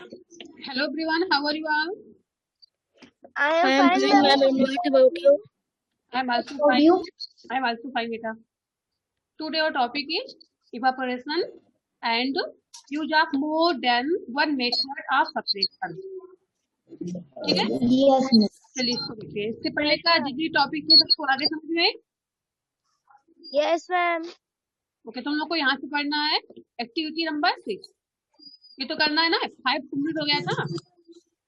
Hello everyone, how are you all? I I am am fine, doing ma'am. well, and what about you? I'm also How are fine. you? I'm also fine, beta. Today our topic is evaporation and use of more than one method of separation. ठीक है? Yes, ma'am. चलिए इसको देखते हैं। इससे पहले Yes, का ma'am. जितनी टॉपिक है सबको आगे समझ में? Yes, ma'am. ओके, तुम लोग को यहाँ से पढ़ना है एक्टिविटी नंबर 6। ये तो करना है ना? 5 कंप्लीट हो गया था?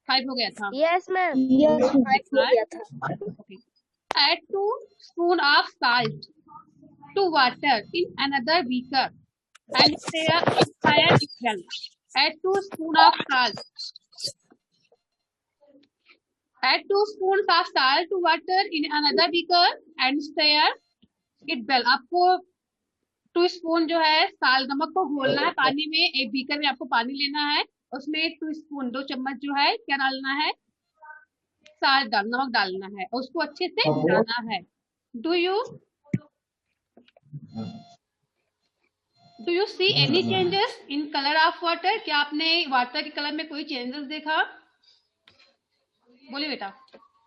5 हो गया था। Yes, ma'am. Yes, तो ma'am. देखना है। Okay. Add 2 spoon of salt to water in another beaker and stir it well. Add 2 spoons of salt. Add 2 spoons of salt to water in another beaker and stir it well. आपको 2 spoon जो है साल नमक को घोलना है पानी में। एक बीकर में आपको पानी लेना है, उसमें 2 स्पून 2 चम्मच जो है क्या डालना है? साल्ट नमक डालना है, उसको अच्छे से मिलाना है। Do you see any changes in colour of water? क्या आपने वाटर के कलर में कोई चेंजेस देखा? बोलिए बेटा।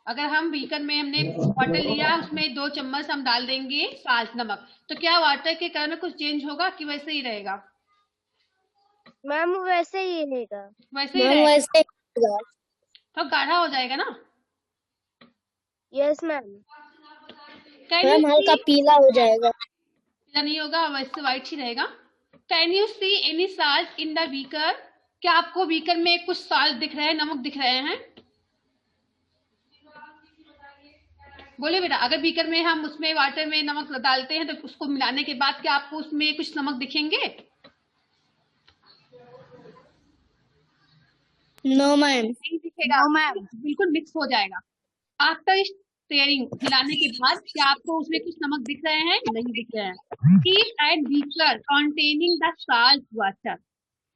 अगर हम बीकर में हमने वाटर लिया, उसमें 2 चम्मच हम डाल देंगे साल्ट नमक, तो क्या वाटर के कलर में कुछ चेंज होगा कि वैसे ही रहेगा? मैम वैसे ही रहेगा। वैसे ही मैम रहेगा, वैसे तो गाढ़ा हो जाएगा ना? Yes ma'am. Can you ma'am हल्का सी? पीला हो जाएगा। पीला नहीं होगा, वैसे व्हाइट ही रहेगा। Can you see any salt in the beaker? क्या आपको बीकर में कुछ साल्ट दिख रहे हैं, नमक दिख रहे हैं? बोलिए बेटा। अगर बीकर में हम उसमें वाटर में नमक डालते हैं तो उसको मिलाने के बाद क्या आपको उसमें कुछ नमक दिखेंगे? No ma'am. नहीं दिखेगा। No, ma'am. बिल्कुल मिक्स हो जाएगा। आफ्टर स्टेयरिंग, हिलाने के बाद क्या आपको उसमें कुछ नमक दिख रहे हैं? नहीं दिख रहे हैं। Heat and beaker containing the salt water.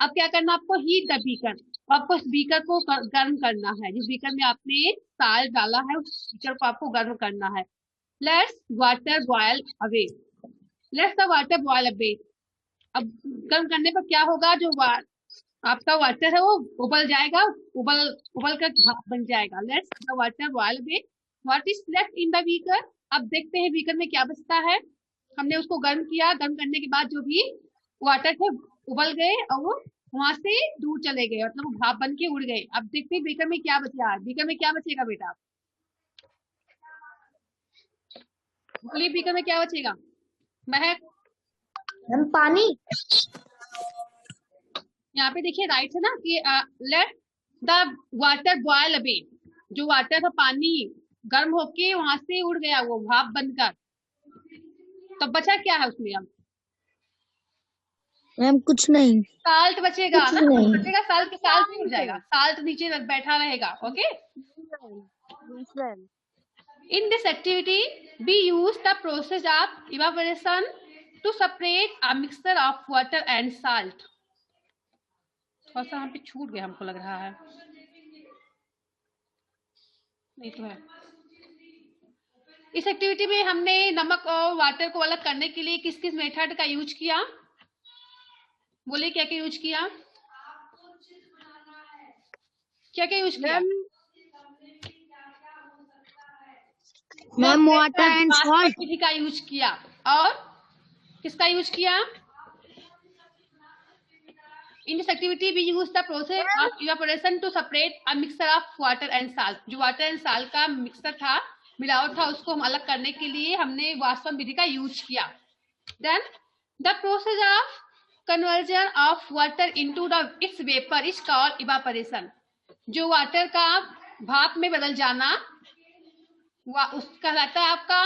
अब क्या करना आपको? Heat the beaker. आपको इस बीकर को गर्म करना है। जिस बीकर में आपने साल्ट डाला है उस बीकर को आपको गर्म करना है। Let's water boil away. Let's the water boil away. अब गर्म करने पर क्या होगा? जो आपका वाटर है वो उबल जाएगा, उबल उबल कर भाप बन जाएगा। Let's the water boil away. What is left in the beaker? अब देखते हैं बीकर में क्या बचता है। हमने उसको गर्म किया, गर्म करने के बाद जो भी वाटर थे उबल गए और वो वहां से दूर चले गए, मतलब वो भाप बन के उड़ गए। अब देखते हैं बीकर में क्या बचा है। बीकर में क्या बचेगा बेटा? बोलिए, बीकर में क्या बचेगा? महक। मैम पानी। यहाँ पे देखिए राइट है ना कि let the water boil away. जो वाटर था पानी गर्म होके वहां से उड़ गया, वो भाप बनकर। तो बचा क्या है उसमें? अब मैम कुछ नहीं। साल्ट बचेगा कुछ ना? नहीं। बचेगा साल्ट, साल्ट नहीं उड़ जाएगा, साल्ट नीचे बैठा रहेगा। Okay. Yes ma'am. In this activity, we use the process of evaporation to separate a mixture of water and salt. थोड़ा सा वहां पे छूट गया हमको लग रहा है। नहीं तो है। इस एक्टिविटी में हमने नमक और वाटर को अलग करने के लिए किस किस मेथड का यूज किया? बोलिए, क्या क्या यूज किया? क्या क्या यूज किया? Ma'am water and salt. विधि का यूज किया। और किसका यूज किया? In this activity, we use the process of evaporation to separate a mixture of water and salt. जो वाटर एंड साल्ट का मिक्सर था, मिलावट था, उसको हम अलग करने के लिए हमने वाष्पन विधि का यूज किया। Then the process of conversion of water into its vapor is called evaporation. जो वाटर का भाप में बदल जाना उसका कहलाता है आपका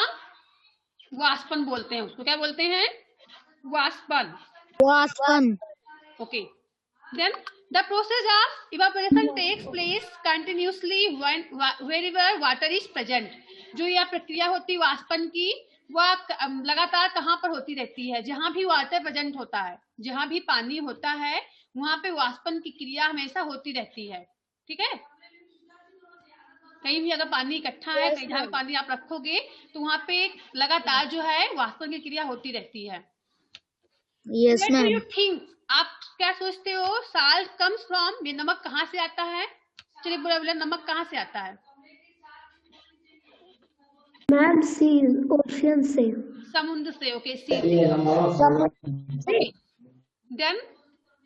वाष्पन। बोलते हैं उसको, क्या बोलते हैं? वाष्पन। वाष्पन। Okay. Then the process of evaporation takes place continuously wherever water is present. जो यह प्रक्रिया होती है वाष्पन की, वह लगातार कहाँ पर होती रहती है? जहां भी वाटर प्रेजेंट होता है, जहां भी पानी होता है, वहां पे वाष्पन की क्रिया हमेशा होती रहती है। ठीक है। कहीं भी अगर पानी इकट्ठा है, कहीं जहां पानी आप रखोगे तो वहां पे लगातार जो है वाष्पन की क्रिया होती रहती है। Yes, Where do you ma'am. think? आप क्या सोचते हो? साल्ट कम्स फ्रॉम, ये नमक कहाँ से आता है? चलिए बुरा बोला, नमक कहाँ से आता है? मैम सी, ओशियन से। समुद्र से। ओके, सी से। Then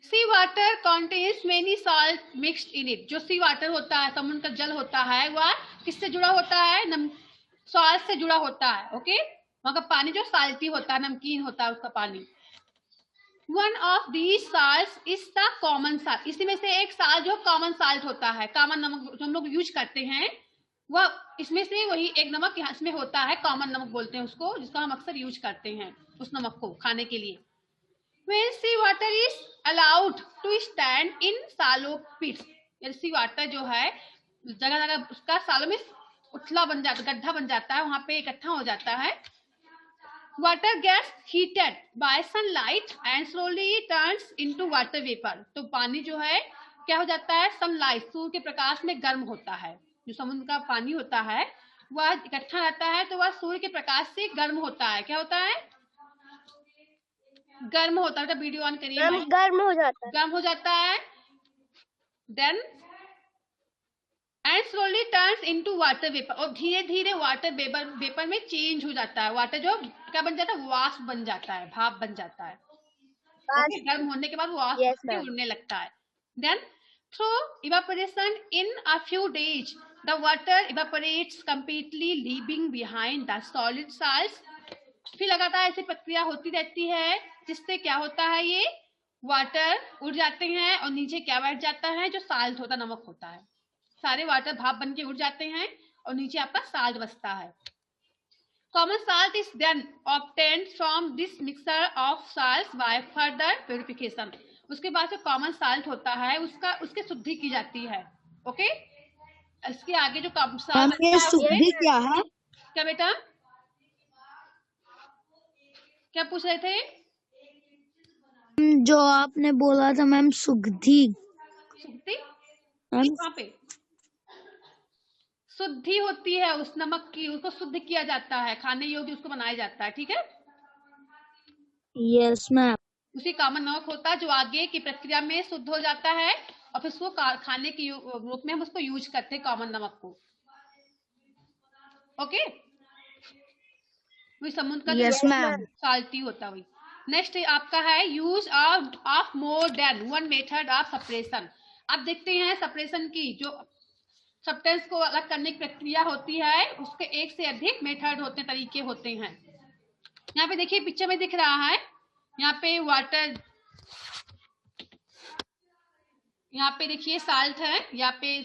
sea water contains many salt mixed in it. जो सी वाटर होता है, समुद्र का जल होता है, वह किससे जुड़ा होता है? सॉल्ट से जुड़ा होता है। ओके, वहां का पानी जो साल्टी होता है, नमकीन होता है उसका पानी। One of these salt is the common salt. इसी में से एक साल्ट जो कॉमन साल्ट होता है, कॉमन नमक जो हम लोग यूज करते हैं, वह इसमें से वही एक नमक यहाँ इसमें होता है, कॉमन नमक बोलते हैं उसको, जिसका हम अक्सर यूज करते हैं उस नमक को खाने के लिए। When sea water is allowed to stand in shallow pits, sea water जो है जगह जगह उसका सालों में उथला बन जाता, गड्ढा बन जाता है, वहां पे इकट्ठा हो जाता है। Water gets heated by sunlight and slowly turns into water vapor। तो पानी जो है क्या हो जाता है? सनलाइट, सूर्य के प्रकाश में गर्म होता है। जो समुद्र का पानी होता है वह इकट्ठा रहता है, तो वह सूर्य के प्रकाश से गर्म होता है। क्या होता है? गर्म होता है। वीडियो ऑन करिए, मैम गर्म हो जाता है। गर्म हो जाता है। Then and slowly turns into water vapour, और धीरे धीरे वाटर वेपर में चेंज हो जाता है। वाटर जो क्या बन जाता है? वाष्प बन जाता है, भाप बन जाता है। ओके, गर्म होने के बाद वाष्प यस बन के मैम। उड़ने लगता है। Then through evaporation in a few days the water evaporates completely, leaving behind the solid salts. फिर लगातार ऐसी प्रक्रिया होती रहती है, जिससे क्या होता है? ये वाटर उड़ जाते हैं और नीचे क्या बैठ जाता है? जो साल्ट होता है, नमक होता है। सारे वाटर भाप बन के उड़ जाते हैं और नीचे आपका साल्ट बचता है। Common salt is then obtained from this mixture of salts by further purification. उसके बाद जो कॉमन साल्ट होता है उसकी शुद्धि की जाती है। ओके, इसके आगे जो कॉमन मैम साल्ट ये बचता है उसमें शुद्धि क्या है? क्या बेटा, क्या पूछ रहे थे? जो आपने बोला था मैम, शुद्धि। शुद्धि मैम कहाँ पे? शुद्धि होती है उस नमक की, उसको शुद्ध किया जाता है, खाने योग्य उसको बनाया जाता है। ठीक है, यस मैम। उसी कॉमन नमक होता है जो आगे की प्रक्रिया में शुद्ध हो जाता है और फिर उसको खाने के रूप में हम उसको यूज करते हैं, कॉमन नमक को। ओके, वही समुद्र का यस जो मैम। साल्टी होता है वही। नेक्स्ट आपका है use of more than one method of separation. आप देखते हैं सेपरेशन की जो सब्सटेंस को अलग करने की प्रक्रिया होती है, उसके एक से अधिक मेथड होते, तरीके होते हैं। यहाँ पे देखिए पिक्चर में दिख रहा है, यहाँ पे वाटर, यहाँ पे देखिए साल्ट है, यहाँ पे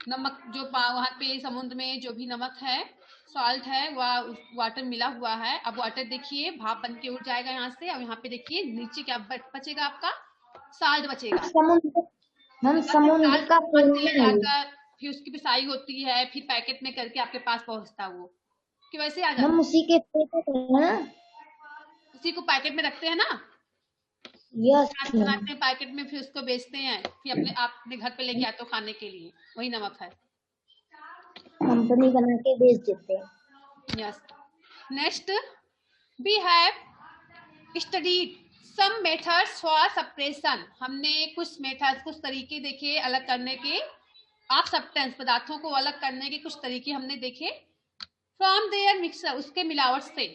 नमक जो वहां पे समुद्र में जो भी नमक है, सॉल्ट है, वह वाटर मिला हुआ है। अब वाटर देखिए भाप बन के उड़ जाएगा यहाँ से, और यहाँ पे देखिए नीचे क्या बचेगा? आपका साल्ट बचेगा। हम समुद्र का जाकर फिर उसकी पिसाई होती है, फिर पैकेट में करके आपके पास पहुंचता है वो, कि वैसे आ जाता हम है। उसी के पैकेट है ना। उसी को पैकेट में रखते हैं ना, यस बनाते हैं पैकेट में, फिर उसको बेचते हैं, फिर अपने घर पे लेके आते हो खाने के लिए, वही नमक है। कंपनी बना के बेच देते हैं। Yes. Next we have studied some methods for separation. हमने कुछ मेथड्स, कुछ तरीके देखे अलग करने के, ऑफ सब्सटेंस, पदार्थों को अलग करने के कुछ तरीके हमने देखे। फ्रॉम देयर मिक्सर, उसके मिलावट से।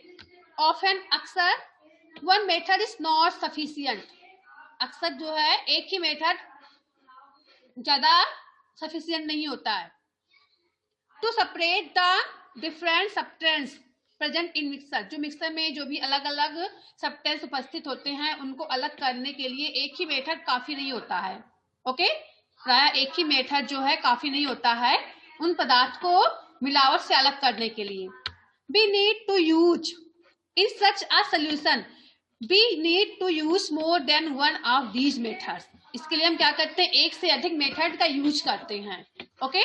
ऑफन, अक्सर, one method is not sufficient. अक्सर जो है एक ही मेथड ज्यादा सफिशियंट नहीं होता है। To separate the different substance present in mixer, जो मिक्सर में जो भी अलग अलग सब्सटेंस उपस्थित होते हैं उनको अलग करने के लिए एक ही मेथड काफी नहीं होता है। ओके, प्राय एक ही मेथड जो है काफी नहीं होता है उन पदार्थ को मिलावट से अलग करने के लिए। We need to use in such a solution, we need to use more than one of these methods. इसके लिए हम क्या करते हैं? एक से अधिक मेथड का यूज करते हैं। ओके,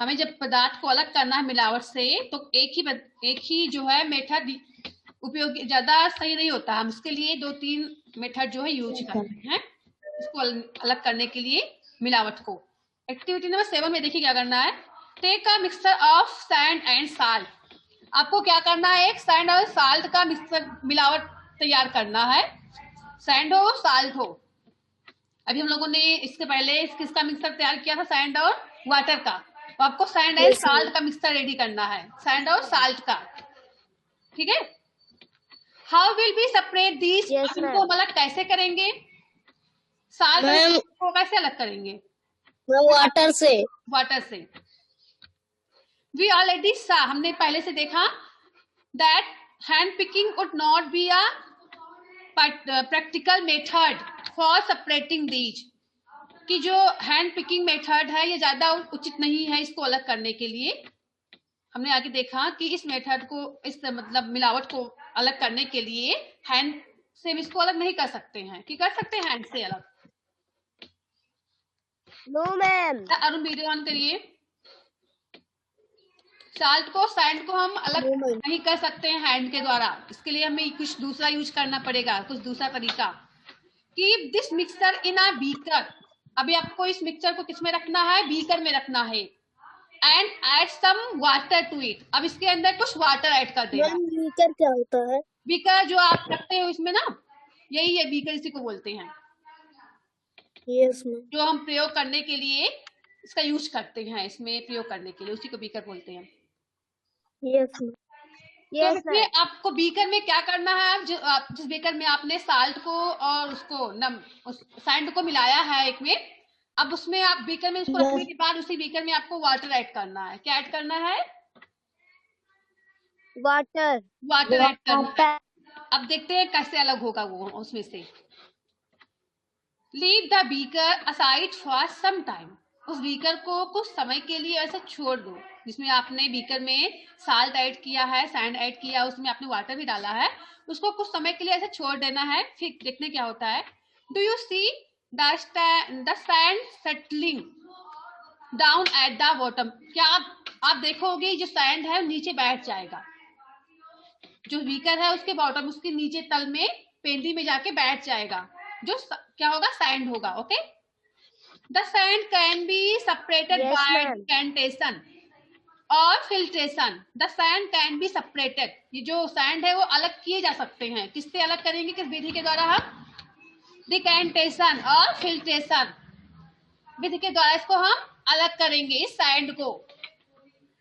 हमें जब पदार्थ को अलग करना है मिलावट से, तो एक ही जो है मेथड उपयोग ज्यादा सही नहीं होता। हम इसके लिए 2-3 मेथड जो है यूज करते हैं इसको अलग करने के लिए मिलावट को। एक्टिविटी नंबर 7 में देखिए क्या करना है। Take a mixture of sand and salt. आपको क्या करना है? एक सैंड और साल्ट का मिक्सचर, मिलावट तैयार करना है। सैंड हो साल्ट हो। अभी हम लोगों ने इसके पहले किसका मिक्सर तैयार किया था, सैंड और वाटर का। तो आपको sand and yes salt ma'am. का मिक्सर रेडी करना है, सैंड और साल्ट का, ठीक है। How will be separate these, yes अब इनको मैम। हम अलग कैसे करेंगे, साल्ट और मैम को कैसे अलग करेंगे, वाटर से। वाटर से। वी ऑलरेडी सा, हमने पहले से देखा that hand picking would not be a practical method for separating these, कि जो हैंड पिकिंग मेथड है ये ज्यादा उचित नहीं है इसको अलग करने के लिए। हमने आगे देखा कि इस मेथड को, इस मतलब मिलावट को अलग करने के लिए हैंड से हम इसको अलग नहीं कर सकते हैं, कि कर सकते हैं हैंड से अलग। No ma'am. Arun video on करिए। साल्ट को सैंड को हम अलग नो मैम। नहीं कर सकते हैं हैंड के द्वारा, इसके लिए हमें कुछ दूसरा यूज करना पड़ेगा, कुछ दूसरा तरीका। Keep this mixture in a beaker, अभी आपको इस मिक्सचर को किसमें रखना है, बीकर में रखना है। And add some water to it, अब इसके अंदर कुछ वाटर ऐड कर देना। मैम बीकर क्या होता है? बीकर जो आप रखते हो इसमें ना, यही है बीकर, इसी को बोलते हैं, यस मैम। जो हम प्रयोग करने के लिए इसका यूज करते हैं, इसमें प्रयोग करने के लिए उसी को बीकर बोलते हैं। Yes ma'am. तो यस देखिए मैम। आपको बीकर में क्या करना है, आप जिस बीकर में आपने साल्ट को और उसको उस सैंड को मिलाया है एक में, अब उसमें आप बीकर में उसको रखने यस के बाद उसी बीकर में आपको वाटर ऐड करना है। क्या ऐड करना है, वाटर। वाटर ऐड करना है। वाटर। अब देखते हैं कैसे अलग होगा वो उसमें से। Leave the beaker aside for some time, उस बीकर को कुछ समय के लिए ऐसे छोड़ दो, जिसमें आपने बीकर में साल्ट ऐड किया है, सैंड ऐड किया, उसमें आपने वाटर भी डाला है, उसको कुछ समय के लिए ऐसे छोड़ देना है। फिर देखने क्या होता है। Do you see the sand settling down eight the bottom, क्या आप देखोगे जो सैंड है नीचे बैठ जाएगा, जो बीकर है उसके बॉटम, उसके नीचे तल में पेंदी में जाके बैठ जाएगा, जो क्या होगा, सैंड होगा। Okay, the sand can be separated yes by ma'am. Decantation और filtration. The sand can be separated, ये जो सैंड है वो अलग किए जा सकते हैं, किससे अलग करेंगे, किस विधि के द्वारा, हम डिकेंटेशन और फिल्ट्रेशन विधि के द्वारा इसको हम अलग करेंगे इस सैंड को,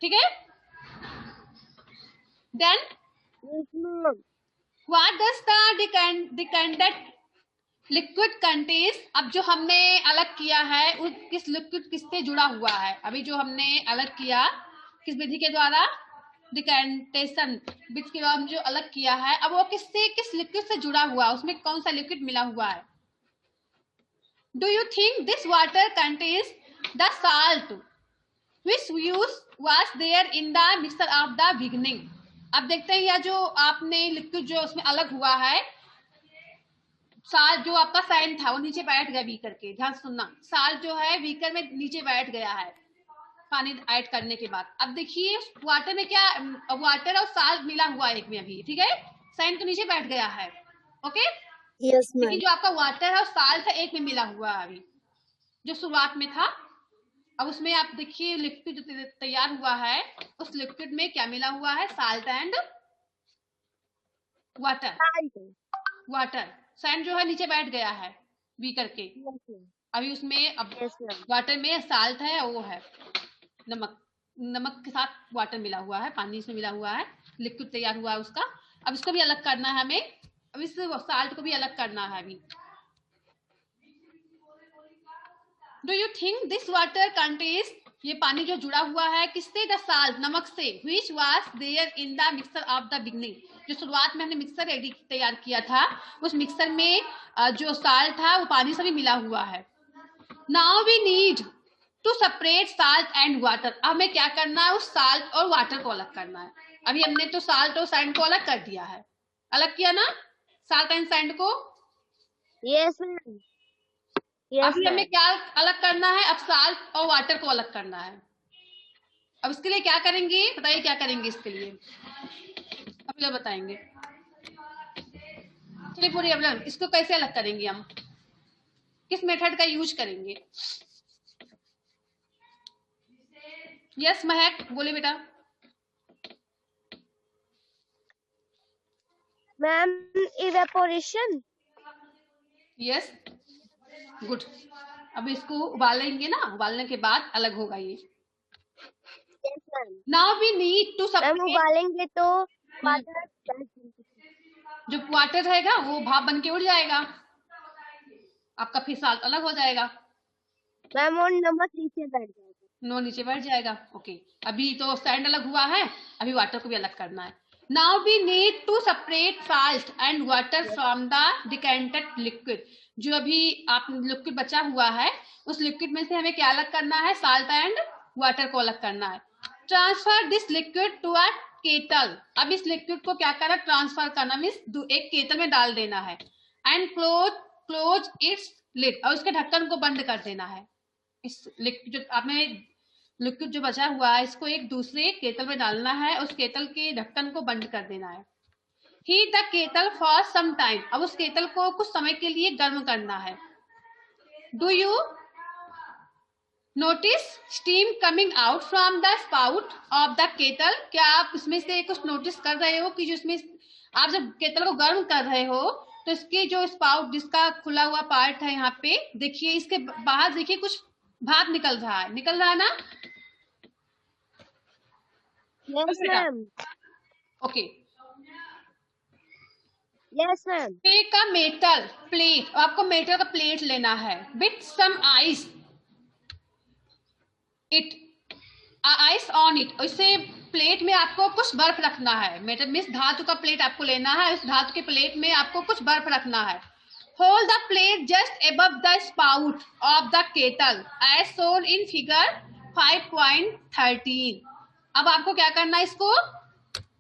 ठीक है। Then yes ma'am. What does the decanted liquid contains, अब जो हमने अलग किया है उस किस लिक्विड किससे जुड़ा हुआ है, अभी जो हमने अलग किया किस विधि के द्वारा, डिकेंटेशन विधि के द्वारा जो अलग किया है, अब वो किससे, किस लिक्विड से जुड़ा हुआ है, उसमें कौन सा लिक्विड मिला हुआ है। Do you think this water contains the salt which use was there in the mixer of the beginning. अब देखते हैं यह जो आपने लिक्विड जो उसमें अलग हुआ है, साल जो आपका साइन था वो नीचे बैठ गया बीकर के, ध्यान सुनना, साल जो है बीकर में नीचे बैठ गया है पानी ऐड करने के बाद। अब देखिए वाटर में क्या, वाटर और साल्ट मिला हुआ है एक में अभी, ठीक है, साइन तो नीचे बैठ गया है। ओके, यस लेकिन मैम। जो आपका वाटर है और साल्ट है एक में मिला हुआ है अभी, जो शुरुआत में था। अब उसमें आप देखिए लिक्विड जो तैयार हुआ है, उस लिक्विड में क्या मिला हुआ है, salt and water. Water, sand जो है नीचे बैठ गया है बीकर के, अभी उसमें अब यस मैम। वाटर में साल्ट है, वो है नमक, नमक के साथ वाटर मिला हुआ है, पानी इसमें मिला हुआ है, लिक्विड तैयार हुआ है उसका। अब इसको भी अलग करना है हमें, अब इस साल्ट को भी अलग करना है अभी। Do you think this water contains, ये पानी जो जुड़ा हुआ है किससे, द साल्ट नमक से, which was there in the mixer of the beginning, जो शुरुआत में हमने मिक्सर रेडी तैयार किया था, उस मिक्सर में जो साल्ट था वो पानी से भी मिला हुआ है। Now we need to separate salt and water, हमें क्या करना है, उस साल्ट और वाटर को अलग करना है। अभी हमने तो साल्ट और सैंड को अलग कर दिया है, अलग किया ना साल्ट एंड सैंड को। Yes ma'am. यस अभी हमें मैम। क्या अलग करना है, अब साल्ट और वाटर को अलग करना है। अब इसके लिए क्या करेंगे, बताइए क्या करेंगे इसके लिए, अब लोग बताएंगे। चलिए पूरी अब इसको कैसे अलग करेंगे, हम किस मेथड का यूज करेंगे। यस महक बोले बेटा। Ma'am evaporation. Yes, good. अब इसको उबालेंगे ना, उबालने के बाद अलग होगा ये। Yes ma'am. Now we need to ma'am separate. उबालेंगे तो वाटर जो वाटर रहेगा वो भाप बन के उड़ जाएगा, आपका फिर साल्ट अलग हो जाएगा। मैम और नमक नीचे बैठ जाएगा। नो, नीचे बैठ जाएगा। ओके, अभी तो सैंड अलग हुआ है, अभी वाटर को भी अलग करना है। Now we need to separate salt and water from the decanted liquid. जो अभी आप लिक्विड बचा हुआ है, उस लिक्विड में से हमें क्या अलग करना है? साल्ट एंड वाटर को अलग करना है। Transfer this liquid to a kettle. अब इस लिक्विड को क्या करना? ट्रांसफर करना मीन्स एक केटल में डाल देना है। एंड क्लोज इट्स लिड, और उसके ढक्कन को बंद कर देना है। इस लिक्विड जो आपने लिक्विड जो बचा हुआ है, इसको एक दूसरे केतल में डालना है, उस केतल के ढक्कन को बंद कर देना है। Heat the kettle for some time. अब उस केतल को कुछ समय के लिए गर्म करना है। Do you notice steam coming out from the spout of the kettle? क्या आप इसमें से कुछ नोटिस कर रहे हो कि जो इसमें आप जब केतल को गर्म कर रहे हो तो इसके जो स्पाउट, जिसका खुला हुआ पार्ट है यहाँ पे, देखिए इसके बाहर देखिए कुछ भाप निकल रहा है ना? Yes ma'am. Okay, yes ma'am. Take a metal plate. आपको मेटल का प्लेट लेना है with some ice ice on it. इसे प्लेट में आपको कुछ बर्फ रखना है। मेटल मीन्स धातु का प्लेट आपको लेना है, उस धातु के प्लेट में आपको कुछ बर्फ रखना है। Hold the plate just above the spout of the kettle as shown in figure 5.13। अब आपको क्या करना है? इसको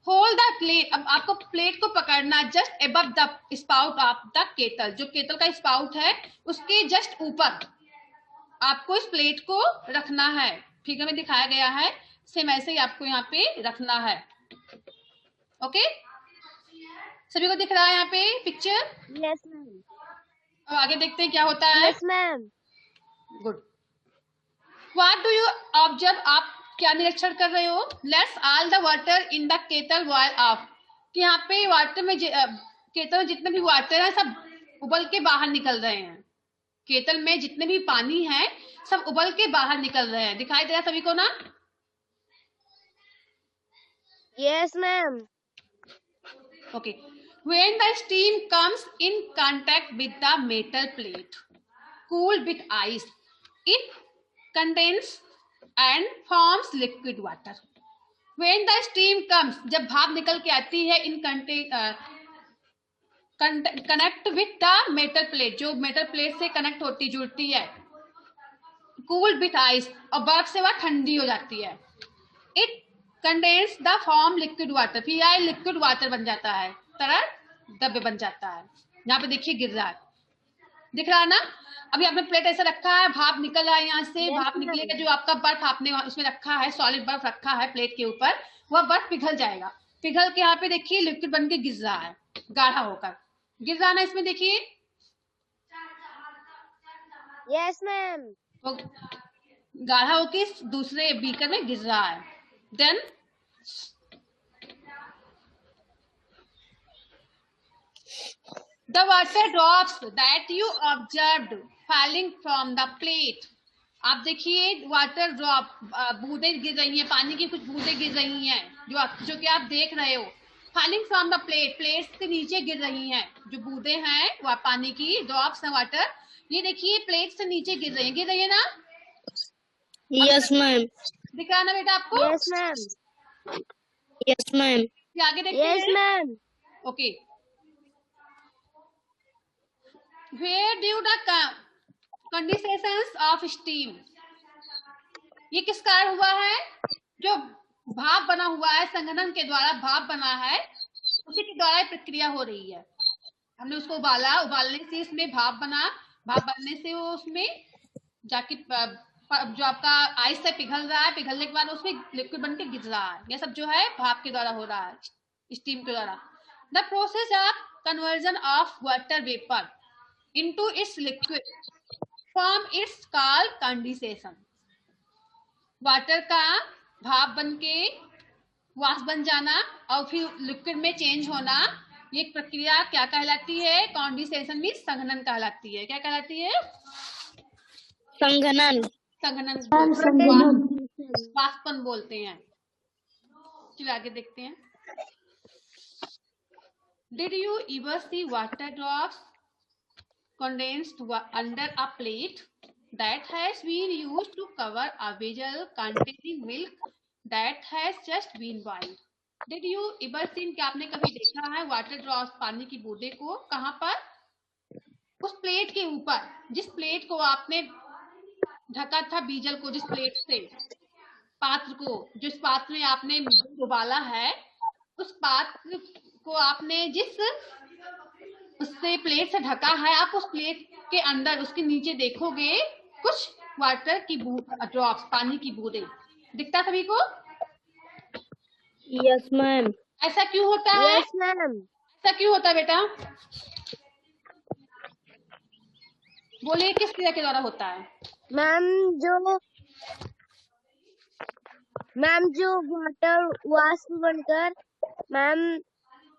होल्ड द प्लेट। अब आपको प्लेट को पकड़ना just above the spout of the kettle. जो केटल का स्पाउट है उसके जस्ट ऊपर आपको इस प्लेट को रखना है। फिगर में दिखाया गया है, सेम ऐसे ही आपको यहाँ पे रखना है। ओके, सभी को दिख रहा है यहाँ पे पिक्चर? Yes ma'am. अब आगे देखते हैं क्या होता है। Yes ma'am. Good. What do you observe? आप क्या निरीक्षण कर रहे हो? Let's all the water in the kettle boil off. कि यहाँ पे वाटर में केतल में जितने भी वाटर है सब उबल के बाहर निकल रहे हैं। केतल में जितने भी पानी है सब उबल के बाहर निकल रहे हैं। दिखाई दे रहा है सभी को ना? Yes ma'am. Okay. When the steam comes in contact with the metal plate, cooled with ice, it condenses and forms liquid water. When the steam comes, जब भाप निकल के आती है in connect with the metal plate, जो metal plate से connect होती जुड़ती है, cooled with ice, और बर्फ से वह ठंडी हो जाती है। It contains the form liquid water, फिर यह लिक्विड वाटर बन जाता है, तरल द्रव्य बन जाता है। यहाँ पे देखिए गिर रहा है, दिख रहा है ना? अभी आपने प्लेट ऐसा रखा है, भाप निकल रहा है यहाँ से। Yes, भाप निकलेगा, जो आपका बर्फ आपने उसमें रखा है, सॉलिड बर्फ रखा है प्लेट के ऊपर, वह बर्फ पिघल जाएगा। पिघल के यहाँ पे देखिए लिक्विड बन के गिर रहा है, गाढ़ा होकर गिर रहा है ना? इसमें देखिए यस मैम। वो गाढ़ा होके दूसरे बीकर में गिर रहा है। Then the water drops that you observed falling from the plate। आप देखिए वाटर ड्रॉप, बूंदे गिर रही हैं, पानी की कुछ बूंदे गिर रही हैं, जो कि आप देख रहे हो। Falling from the plate, plate के नीचे गिर रही हैं जो बूंदे हैं, वो पानी की ड्रॉप्स हैं वाटर। ये देखिए प्लेट से नीचे गिर रही है ना? Yes ma'am. दिख रहा है ना बेटा आपको? Yes ma'am. Yes ma'am. ये आगे देखते यस हैं। Ma'am. Okay, where due the condensations of steam। ये किस कारण हुआ है? जो भाप बना हुआ है, संघनन के द्वारा भाप बना है, उसी के द्वारा प्रक्रिया हो रही है। हमने उसको उबाला, उबालने से इसमें भाप बना, भाप बनने से वो उसमें जाके जो आपका आइस से पिघल रहा है, पिघलने के बाद उसमें लिक्विड बन के गिर रहा है। ये सब जो है भाप के द्वारा हो रहा है, स्टीम के द्वारा। The process of conversion of water vapour into its liquid form its called condensation। Water का भाप बन के वाष्प बन जाना और फिर लिक्विड में चेंज होना, ये प्रक्रिया क्या कहलाती है? कॉन्डिसेशन मीन्स संघनन कहलाती है। क्या कहलाती है? संघनन। संघनन, वाष्पन बोलते हैं। चलिए आगे देखते हैं। Did you ever see water drops condensed under a plate that has been used to cover a vessel containing milk that has just been boiled? Did you ever seen, क्या आपने कभी देखा है वाटर ड्रॉप्स, पानी की बूंदे को? कहाँ पर? उस प्लेट के ऊपर, जिस प्लेट को आपने ढका था, बीजल को, जिस प्लेट से, पात्र को, जिस पात्र में आपने दूध उबाला है, उस पात्र को आपने जिस उससे प्लेट से ढका है, आप उस प्लेट के अंदर, उसके नीचे देखोगे कुछ वाटर की ड्रॉप्स, पानी की बूंदे। दिखता सभी को? Yes ma'am. ऐसा क्यों होता है? Yes ma'am. ऐसा क्यों होता है बेटा? बोलिए, किस क्रिया के द्वारा होता है? मैम जो वाटर वाष्प बनकर मैम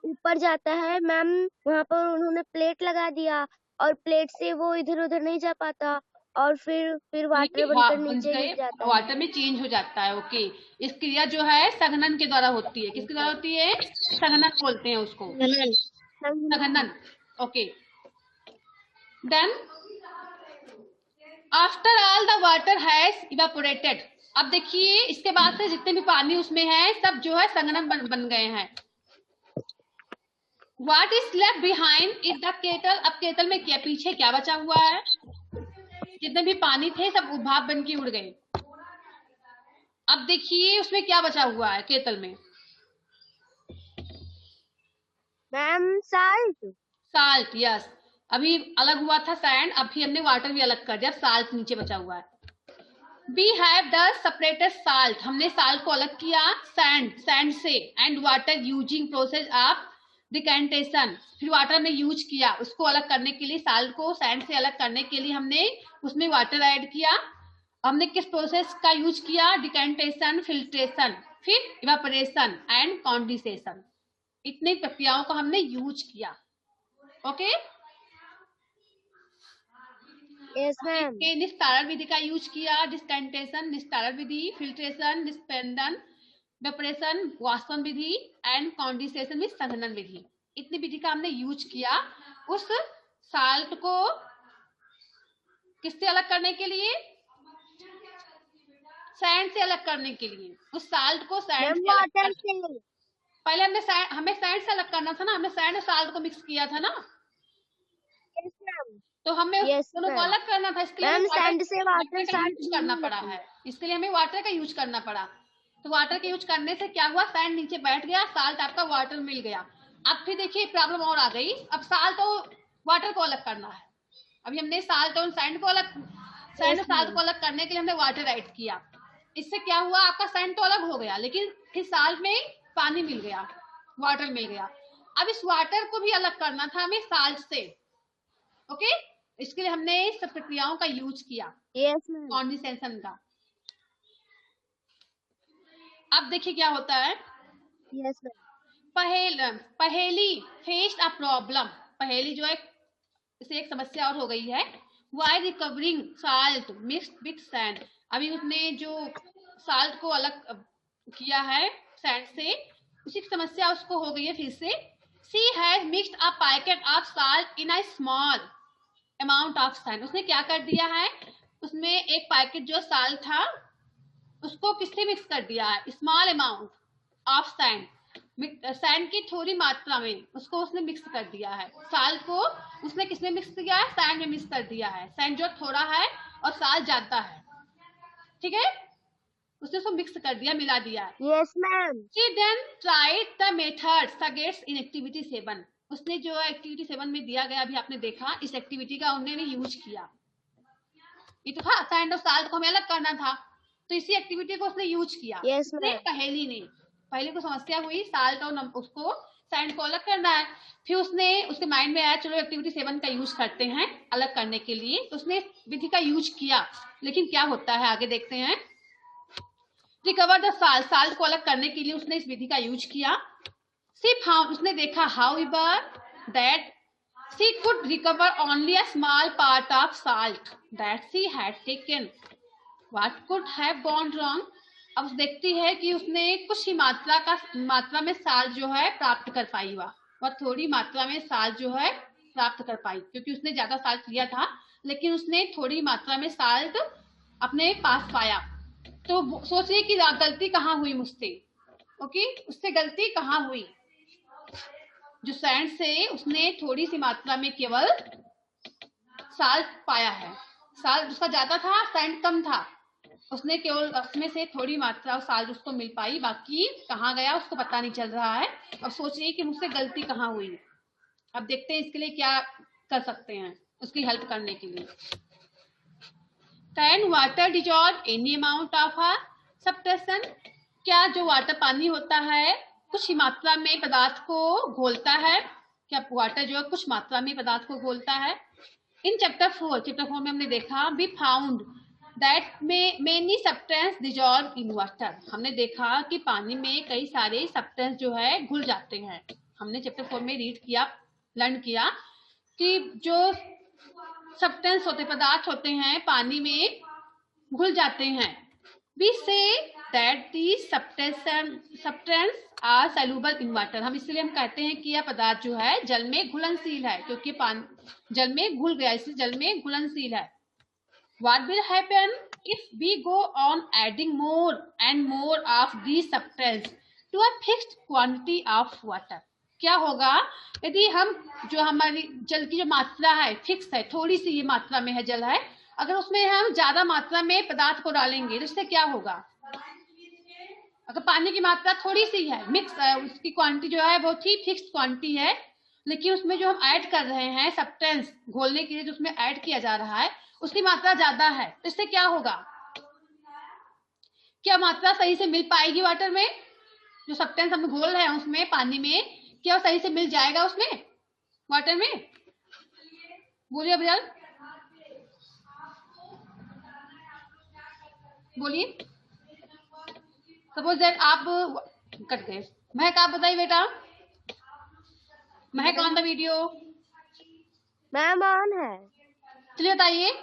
ऊपर जाता है मैम, वहाँ पर उन्होंने प्लेट लगा दिया और प्लेट से वो इधर उधर नहीं जा पाता और फिर वाटर बनकर नीचे गिर जाता है, वाटर में चेंज हो जाता है। ओके, इस क्रिया जो है संघनन के द्वारा होती है। किसके द्वारा होती है? संघनन बोलते हैं उसको, संघनन। Okay, then after all the water has evaporated. अब देखिए, इसके बाद से जितने भी पानी उसमें है, सब जो है संघनन बन गए हैं। What is left behind is the kettle। अब केतल में क्या, पीछे क्या बचा हुआ है? जितने भी पानी थे सब भाप बन के उड़ गए। अब देखिए उसमें क्या बचा हुआ है केतल में? Ma'am salt. Salt, yes. अभी अलग हुआ था सैंड, अभी हमने वाटर भी अलग कर दिया, साल्ट नीचे बचा हुआ है। We have thus separated salt। हमने साल्ट को अलग किया सैंड से, and water using process of decantation. फिर वाटर में यूज किया, उसको अलग करने के लिए, साल्ट को सैंड से अलग करने के लिए हमने उसमें वाटर ऐड किया। हमने किस प्रोसेस का यूज किया? डिकैंटेशन, फिल्ट्रेशन, फिर इवेपोरेशन एंड कॉन्डेंसेशन। इतनी प्रक्रियाओं का हमने यूज किया। Okay, yes ma'am. निस्तारण विधि का यूज किया, डिस्टेंटेशन, निस्तारण विधि, फिल्ट्रेशन, निस्पेंदन, वेपोरेशन, वाष्पन विधि एंड कॉन्डेंसेशन में संघनन विधि। इतनी विधि का हमने यूज किया उस साल्ट को किससे अलग करने के लिए? सैंड से अलग करने के लिए। उस साल्ट को सैंड से अलग से, पहले हमें सैंड से अलग करना था ना, हमने सैंड और साल्ट को मिक्स किया था ना। Yes ma'am. तो हमें दोनों को अलग करना था, इसके लिए सैंड से वाटर यूज करना पड़ा है। इसके लिए हमें वाटर का यूज करना पड़ा। तो वाटर के यूज करने से क्या हुआ? सैंड नीचे बैठ गया, साल्ट आपका वाटर मिल गया। अब फिर देखिए प्रॉब्लम और आ गई। अब साल्ट और वाटर को अलग करना है। अभी हमने साल्ट और सैंड को अलग, सैंड और साल्ट को अलग करने के लिए हमने वाटर ऐड किया। इससे क्या हुआ? आपका सैंड तो अलग हो गया, लेकिन फिर साल्ट में पानी मिल गया, वाटर मिल गया। अब इस वाटर को भी अलग करना था हमें साल्ट से। ओके, इसके लिए हमने सब प्रक्रियाओं का यूज किया, कॉन्डेंसेशन का। अब देखिए क्या होता है। यस पहेली फेस्ड अ प्रॉब्लम। पहेली जो है, इसे एक समस्या और हो गई है। Why recovering salt mixed with sand. अभी उसने जो साल्ट को अलग किया है सैंड से, उसी की समस्या उसको हो गई है फिर से। She has mixed a packet of salt in a small amount of sand. उसने क्या कर दिया है? उसमें एक पैकेट जो साल्ट था उसको किससे मिक्स कर दिया है? Small amount of sand, sand की थोड़ी मात्रा में उसको उसने मिक्स कर दिया है। साल्ट को उसने किसमें मिक्स किया है? सैंड में मिक्स कर दिया है। सैंड जो थोड़ा है और साल्ट ज्यादा है, ठीक है, उसने उसको मिक्स कर दिया, मिला दिया। Yes ma'am. She then tried the method suggests in activity 7। उसने जो एक्टिविटी 7 में दिया गया, अभी आपने देखा, इस एक्टिविटी का उन्होंने यूज किया। ये तो था सैंड और साल्ट को हमें अलग करना था, तो इसी एक्टिविटी को उसने यूज किया। Yes, ma'am। पहेली ने, पहले को समस्या हुई साल्ट और उसको सैंड को अलग करना है। फिर उसने, उसके माइंड में आया चलो एक्टिविटी 7 का यूज करते हैं अलग करने के लिए, तो उसने विधि का यूज किया। लेकिन क्या होता है आगे देखते हैं। रिकवर द साल्ट, साल्ट को अलग करने के लिए उसने इस विधि का यूज किया। शी फाउंड, उसने देखा, however that she could recover only a small part of salt that she had taken, what could have gone wrong. अब देखती है कि उसने कुछ ही मात्रा में साल्ट जो है प्राप्त कर पाई, वह थोड़ी मात्रा में साल्ट जो है प्राप्त कर पाई, क्योंकि उसने ज्यादा साल्ट लिया था लेकिन उसने थोड़ी मात्रा में साल्ट अपने पास पाया। तो सोचिए कि गलती कहाँ हुई मुझसे, ओके, उससे गलती कहाँ हुई। जो सैंड से उसने थोड़ी सी मात्रा में केवल साल्ट पाया है, साल्ट उसका ज्यादा था, सैंड कम था, उसने केवल उसमें से थोड़ी मात्रा साल्ट उसको मिल पाई, बाकी कहाँ गया उसको पता नहीं चल रहा है। अब सोच रही है कि मुझसे गलती कहाँ हुई। अब देखते हैं इसके लिए क्या कर सकते हैं उसकी हेल्प करने के लिए। Can water dissolve any amount of a substance, क्या जो वाटर पानी होता है कुछ ही मात्रा में पदार्थ को घोलता है, क्या वाटर जो है कुछ मात्रा में पदार्थ को घोलता है। इन चैप्टर 4 में हमने देखा we found that many substance dissolve in water, हमने देखा कि पानी में कई सारे सब्सटेंस जो है घुल जाते हैं। हमने चैप्टर 4 में रीड किया, लर्न किया कि जो सब्सटेंस होते पदार्थ होते हैं पानी में घुल जाते हैं। We say that the substance are soluble in water, हम इसलिए हम कहते हैं कि यह पदार्थ जो है जल में घुलनशील है, क्योंकि जल में घुल गया इसलिए जल में घुलनशील है। What will happen if we go on adding more and more of these substances to a fixed quantity of water? क्या होगा यदि हम जो हमारी जल की जो मात्रा है फिक्स है, थोड़ी सी ये मात्रा में है जल है, अगर उसमें हम ज्यादा मात्रा में पदार्थ को डालेंगे तो इससे क्या होगा। अगर पानी की मात्रा थोड़ी सी है, मिक्स उसकी क्वांटिटी जो है बहुत ही फिक्स क्वांटिटी है, लेकिन उसमें जो हम ऐड कर रहे हैं सब्सटेंस घोलने के लिए जो उसमें ऐड किया जा रहा है उसकी मात्रा ज्यादा है, तो इससे क्या होगा, क्या मात्रा सही से मिल पाएगी वाटर में, जो सब्सटेंस हम घोल रहे हैं उसमें पानी में क्या सही से मिल जाएगा उसमें वाटर में। बोलिए भैया, बोलिए। सपोज दैट आप कट गए, महक आप बताइए बेटा, महक on the video. Ma'am on है। चलिए बताइए।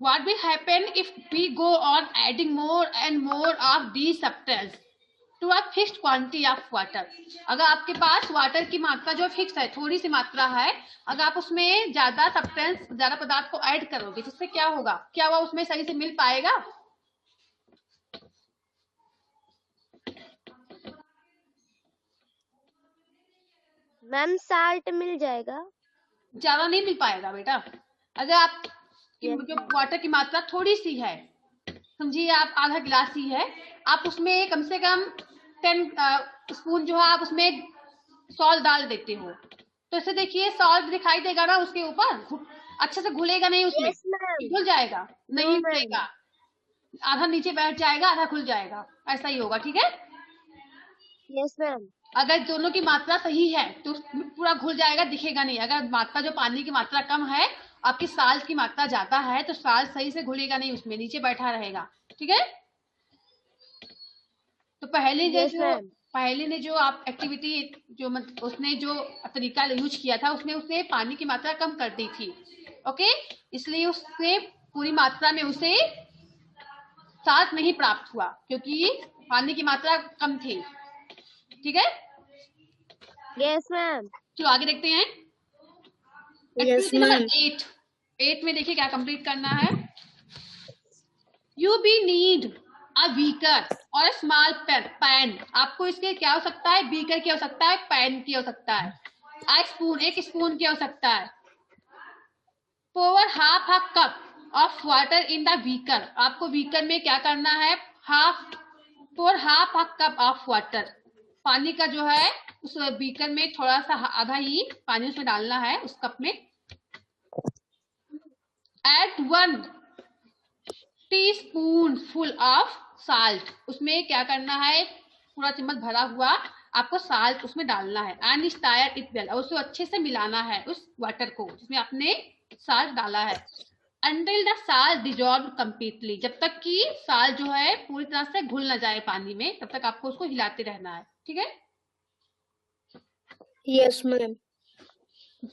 What will happen if we go on adding more and more of these substances to a fixed quantity of water? अगर आपके पास वाटर की मात्रा जो फिक्स है, थोड़ी सी मात्रा है, अगर आप उसमें ज्यादा सब्सटेंस ज्यादा पदार्थ को ऐड करोगे जिससे क्या होगा, क्या वह उसमें सही से मिल पाएगा। मैम साल्ट मिल जाएगा, ज्यादा नहीं मिल पाएगा बेटा। अगर आप जो वाटर की मात्रा थोड़ी सी है, समझिए आप आधा गिलास ही है, आप उसमें कम से कम 10 स्पून जो है आप उसमें सॉल्ट डाल देते हो, तो इसे देखिए सॉल्ट दिखाई देगा ना उसके ऊपर, अच्छे से घुलेगा नहीं उसमें, घुल जाएगा नहीं घुलेगा, आधा नीचे बैठ जाएगा आधा खुल जाएगा, ऐसा ही होगा। ठीक है, यस मैम। अगर दोनों की मात्रा सही है तो पूरा घुल जाएगा, दिखेगा नहीं। अगर मात्रा जो पानी की मात्रा कम है, आपकी साल्ट की मात्रा ज्यादा है, तो साल्ट सही से घुलेगा नहीं उसमें, नीचे बैठा रहेगा। ठीक है, तो पहले ने जो आप एक्टिविटी जो उसने जो तरीका यूज किया था उसमें उसने पानी की मात्रा कम कर दी थी, ओके, इसलिए उससे पूरी मात्रा में उसे साल्ट नहीं प्राप्त हुआ क्योंकि पानी की मात्रा कम थी। ठीक है, यस मैम। चलो आगे देखते हैं। यस नंबर 8 में देखिए क्या कंप्लीट करना है। You be need a beaker और स्मॉल पैन, आपको इसके क्या हो सकता है, बीकर की हो सकता है, पैन की हो सकता है, एक स्पून की हो सकता है। Pour half a cup of water in the beaker, आपको बीकर में क्या करना है, pour half a cup of water, पानी का जो है उस बीकर में थोड़ा सा आधा ही पानी उसमें डालना है उस कप में। Add 1 teaspoon full of salt, उसमें क्या करना है, पूरा चम्मच भरा हुआ आपको साल्ट उसमें डालना है। एंड स्टायर इट वेल, और उसको अच्छे से मिलाना है उस वाटर को जिसमें आपने साल्ट डाला है। Until the salt dissolve completely, जब तक कि साल्ट जो है पूरी तरह से घुल ना जाए पानी में, तब तक आपको उसको हिलाते रहना है। ठीक है। Yes ma'am.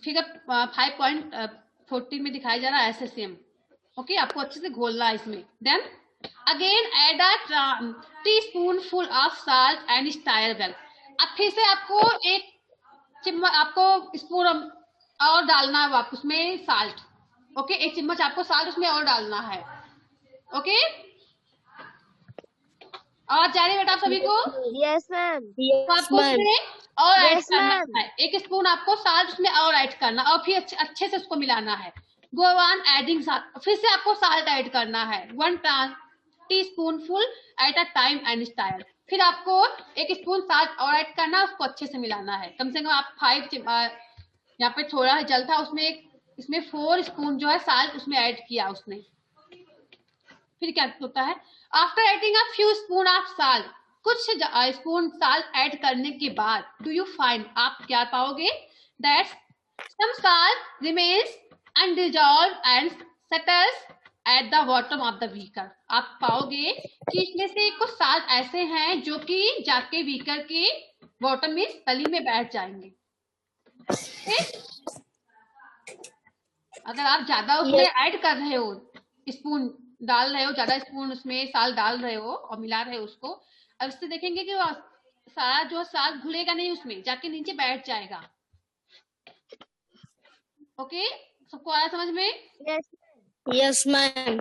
फिगर 5.14 में दिखाया जा रहा है SSM। ओके, आपको अच्छे से घोलना है इसमें। Then again add a teaspoon full of salt and stir well. अब फिर से आपको एक चम्मच, आपको स्पून और डालना है वापस उसमें साल्ट। ओके, एक चम्मच आपको साल्ट उसमें और डालना है। ओके, और जा रही बेटा आप सभी को? Yes ma'am. तो आपको उसमें और ऐड यस करना मैम। है, एक स्पून आपको साल्ट उसमें और ऐड करना, और फिर अच्छे से उसको मिलाना है। गो ऑन एडिंग साल्ट, फिर से आपको साल्ट ऐड करना है 1 teaspoon full at a time and style. फिर आपको एक स्पून साल्ट और ऐड करना, उसको अच्छे से मिलाना है। कम से कम आप 5, यहाँ पे थोड़ा जल था उसमें, इसमें 4 स्पून जो है साल्ट उसमें ऐड किया उसने। फिर क्या होता है, after adding a few spoon of salt, कुछ स्पून साल्ट ऐड करने के बाद डू यू फाइंड, आप क्या पाओगे, that some salt remains undissolved and settles at the bottom of the beaker. आप पाओगे कि इसमें से कुछ साल्ट ऐसे हैं जो कि जाके बीकर के बॉटम में, तली में बैठ जाएंगे। अगर आप ज्यादा उसमें ऐड कर रहे हो, स्पून डाल रहे हो, ज्यादा स्पून उसमें साल डाल रहे हो और मिला रहे हो उसको, अब इससे देखेंगे कि सारा जो साल घुलेगा नहीं, उसमें जाके नीचे बैठ जाएगा। ओके, सबको आया समझ में? Yes ma'am.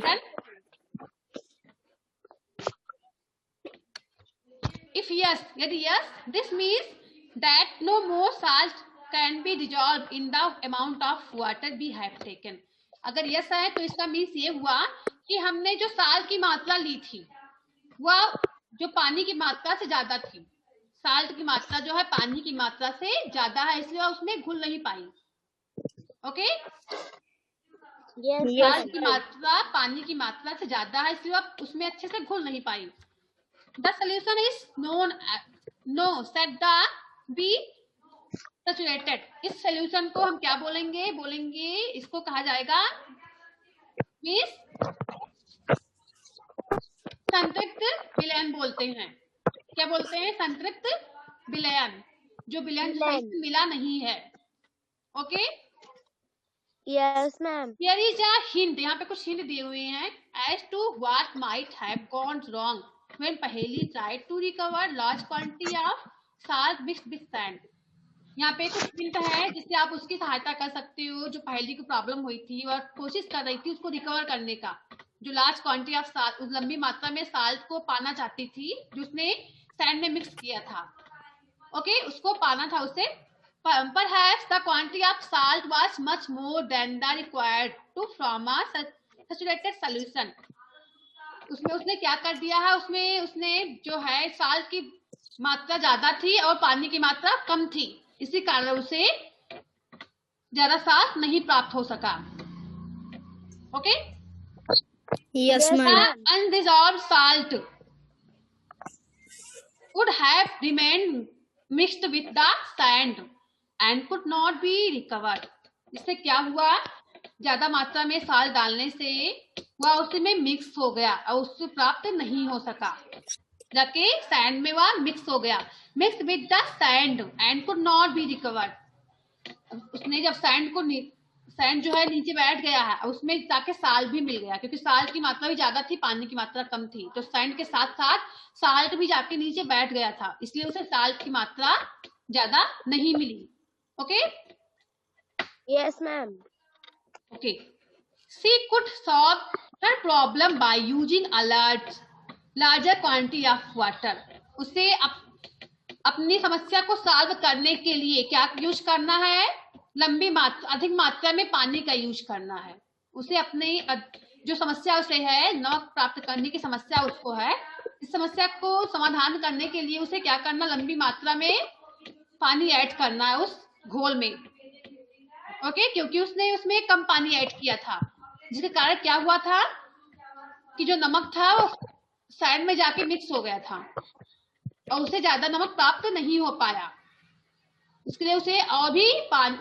If yes, यदि yes, this means that no more salt can be dissolved in the amount of water we have taken. अगर yes है तो इसका मीन्स ये हुआ कि हमने जो साल्ट की मात्रा ली थी वह जो पानी की मात्रा से ज्यादा थी। साल्ट की मात्रा जो है पानी की मात्रा से ज्यादा है, इसलिए वह उसमें घुल नहीं पाई। ओके, साल्ट की मात्रा पानी की मात्रा से ज्यादा है, इसलिए वह उसमें अच्छे से घुल नहीं पाई। The solution is known no set the be saturated। इस सोल्यूशन को हम क्या बोलेंगे, इसको कहा जाएगा मीन्स संतृप्त विलयन बोलते हैं। क्या बोलते हैं? संतृप्त विलयन, जो विलयन सही से मिला नहीं है। Okay, yes ma'am. Here is a hint, यहाँ पे कुछ हिंट दिए हुए हैं as to what might have gone wrong when Paheli tried to recover large quantity of salt mixed with sand. यहाँ पे कुछ हिंट है जिससे आप उसकी सहायता कर सकते हो, जो पहेली की प्रॉब्लम हुई थी और कोशिश कर रही थी उसको रिकवर करने का, जो लार्ज क्वांटिटी ऑफ साल्ट, उस लंबी मात्रा में साल्ट को पाना चाहती थी जो उसने सैंड में मिक्स किया था। ओके, उसको पाना था उसे। Perhaps the quantity of salt was much more than the required to form a saturated solution। उसमें उसने क्या कर दिया है, उसमें उसने जो है साल्ट की मात्रा ज्यादा थी और पानी की मात्रा कम थी, इसी कारण उसे ज्यादा साल्ट नहीं प्राप्त हो सका। Okay, yes ma'am. Undissolved salt would have remained mixed with the sand and could not be recovered। इससे क्या हुआ, ज्यादा मात्रा में साल्ट डालने से वह उसमें मिक्स हो गया और उससे प्राप्त नहीं हो सका, जाके सैंड में वह मिक्स हो गया। Mix with the sand and could not be recovered. उसने जब सैंड जो है नीचे बैठ गया है, उसमें जाके साल्ट भी मिल गया, क्योंकि साल्ट की मात्रा भी ज्यादा थी, पानी की मात्रा कम थी, तो सैंड के साथ साथ साल्ट भी जाके नीचे बैठ गया था, इसलिए उसे साल्ट की मात्रा ज्यादा नहीं मिली। Okay, yes ma'am. Okay, she could solve her problem by using a larger quantity of water. उसे अपनी समस्या को सॉल्व करने के लिए क्या यूज करना है, अधिक मात्रा में पानी का यूज करना है। उसे अपनी जो समस्या उसे है, नमक प्राप्त करने की समस्या उसको है, इस समस्या को समाधान करने के लिए उसे क्या करना, लंबी मात्रा में पानी ऐड करना है उस घोल में। ओके, क्योंकि उसने उसमें कम पानी ऐड किया था, जिसके कारण क्या हुआ था कि जो नमक था वो सैंड में जाके मिक्स हो गया था और उसे ज्यादा नमक प्राप्त नहीं हो पाया। इसके लिए उसे और भी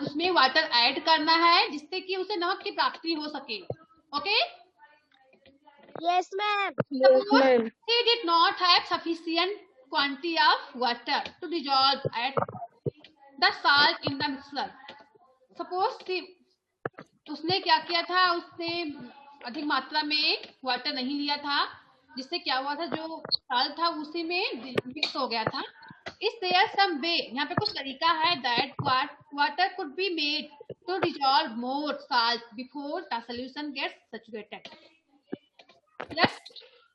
उसमें वाटर ऐड करना है जिससे कि उसे नमक की प्राप्ति हो सके। Okay. Yes, ma'am. Suppose he did not have sufficient quantity of water to dissolve at the salt in the mixer. Suppose उसने क्या किया था, उसने अधिक मात्रा में वाटर नहीं लिया था, जिससे क्या हुआ था, जो साल था उसी में मिक्स हो गया था. इस देयर सम वे, यहाँ पे कुछ तरीका है that water could be made to dissolve more salt before the solution gets saturated. Let's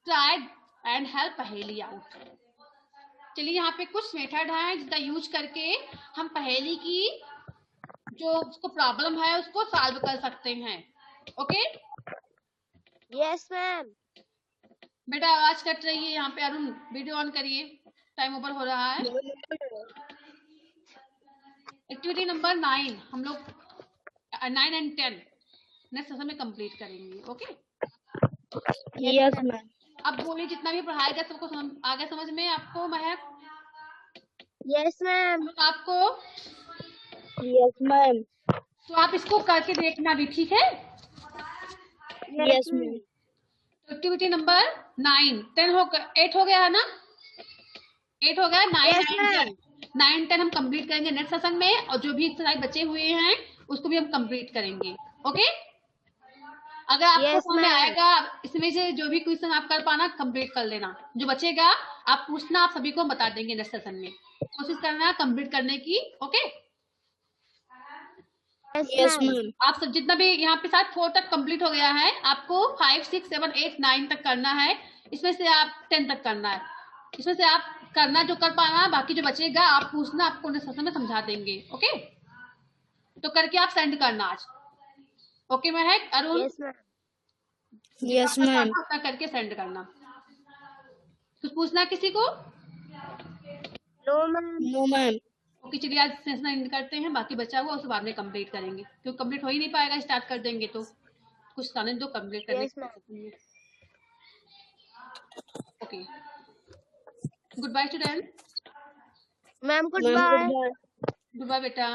try and help Paheli out. चलिए यहाँ पे कुछ मेथड है जिसका यूज करके हम पहेली की जो उसको प्रॉब्लम है उसको सॉल्व कर सकते हैं. ओके. Yes, ma'am. बेटा आवाज कट रही है यहाँ पे. अरुण वीडियो ऑन करिए, टाइम ओवर हो रहा है. एक्टिविटी नंबर 9 हम लोग 9 and 10 नेक्स्ट सेशन में कंप्लीट करेंगे. ओके. Yes ma'am. अब बोलिए, जितना भी पढ़ाया गया सबको आ गया समझ में आपको? महक, Yes, ma'am. आपको? Yes ma'am. तो आप इसको करके देखना भी, ठीक है? Yes ma'am. एक्टिविटी नंबर 9 10 हो 8 हो गया है ना? 8 हो गया. 9 10 हम कंप्लीट करेंगे नेक्स्ट सेशन में, और जो भी एक्सरसाइज बचे हुए हैं उसको भी हम कंप्लीट करेंगे. ओके. अगर आपको समझ में आएगा, इसमें से जो भी क्वेश्चन आप कर पाना कंप्लीट कर लेना, जो बचेगा आप पूछना, आप सभी को बता देंगे नेक्स्ट सेशन में. कोशिश करना कंप्लीट करने की. ओके. Yes ma'am. आप सब जितना भी यहाँ पे साथ 4 तक कंप्लीट हो गया है, आपको 5 6 7 8 9 तक करना है. इसमें से आप 10 तक करना है. इसमें से आप करना जो कर पाना, बाकी जो बचेगा आप पूछना, आपको नेक्स्ट सेशन में समझा देंगे. ओके. तो करके आप सेंड करना आज. Okay Mahak, Arun? Yes, ma'am. Yes ma'am. करके सेंड करना. कुछ पूछना किसी को? No, ma'am. No ma'am. Okay. चलिए आज सेशन एंड करते हैं, बाकी बचा हुआ उसे बाद में कंप्लीट करेंगे, क्योंकि कंप्लीट हो ही नहीं पाएगा. स्टार्ट कर देंगे तो कुछ टाइम दो कंप्लीट करने. Yes, ma'am. Okay. Good bye student. Ma'am, goodbye. Ma'am. Good bye बेटा.